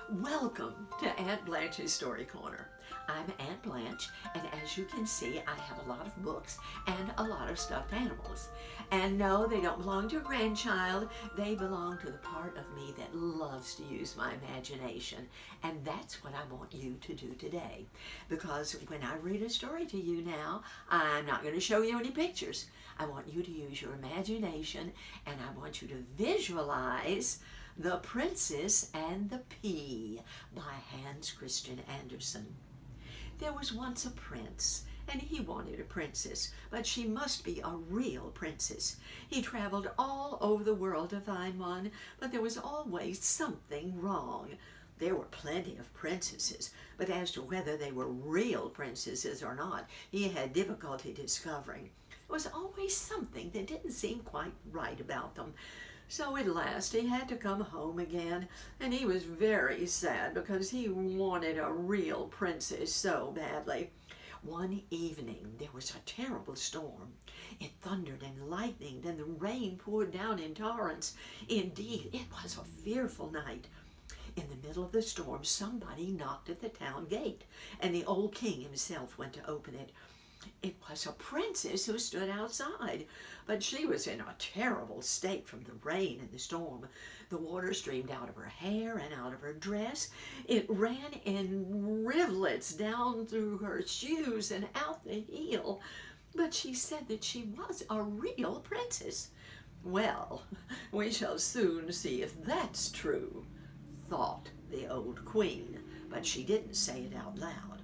Welcome to Aunt Blanche's Story Corner. I'm Aunt Blanche, and as you can see, I have a lot of books and a lot of stuffed animals. And no, they don't belong to a grandchild. They belong to the part of me that loves to use my imagination. And that's what I want you to do today. Because when I read a story to you now, I'm not going to show you any pictures. I want you to use your imagination, and I want you to visualize The Princess and the Pea by Hans Christian Andersen. There was once a prince, and he wanted a princess, but she must be a real princess. He traveled all over the world to find one, but there was always something wrong. There were plenty of princesses, but as to whether they were real princesses or not, he had difficulty discovering. There was always something that didn't seem quite right about them. So at last he had to come home again, and he was very sad because he wanted a real princess so badly. One evening there was a terrible storm. It thundered and lightened, and the rain poured down in torrents. Indeed, it was a fearful night. In the middle of the storm, somebody knocked at the town gate, and the old king himself went to open it. It was a princess who stood outside, but she was in a terrible state from the rain and the storm. The water streamed out of her hair and out of her dress. It ran in rivulets down through her shoes and out the heel. But she said that she was a real princess. Well, we shall soon see if that's true, thought the old queen, but she didn't say it out loud.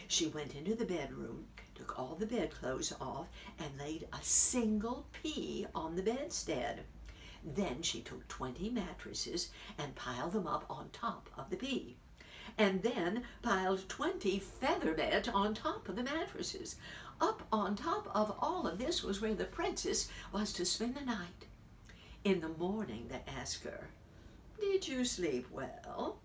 She went into the bedroom, took all the bedclothes off, and laid a single pea on the bedstead. Then she took 20 mattresses and piled them up on top of the pea, and then piled 20 feather beds on top of the mattresses. Up on top of all of this was where the princess was to spend the night. In the morning they asked her, "Did you sleep well?"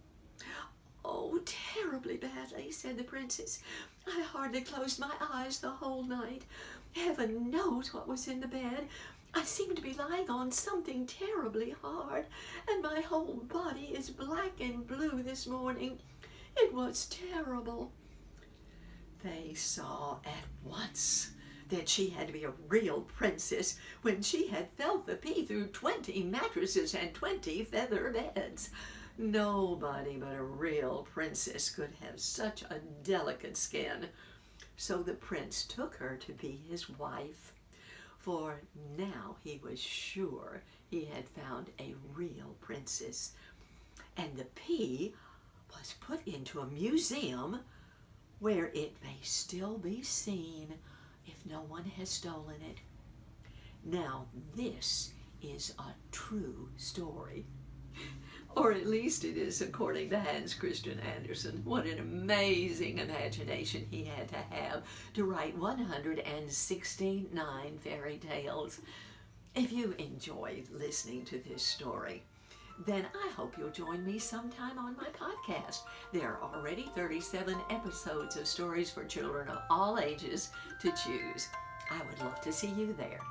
"Oh, terribly badly," said the princess. "I hardly closed my eyes the whole night. Heaven knows what was in the bed. I seem to be lying on something terribly hard, and my whole body is black and blue this morning. It was terrible." They saw at once that she had to be a real princess when she had felt the pea through 20 mattresses and 20 feather beds. Nobody but a real princess could have such a delicate skin. So the prince took her to be his wife, for now he was sure he had found a real princess. And the pea was put into a museum where it may still be seen if no one has stolen it. Now this is a true story. Or at least it is according to Hans Christian Andersen. What an amazing imagination he had to write 169 fairy tales. If you enjoyed listening to this story, then I hope you'll join me sometime on my podcast. There are already 37 episodes of stories for children of all ages to choose. I would love to see you there.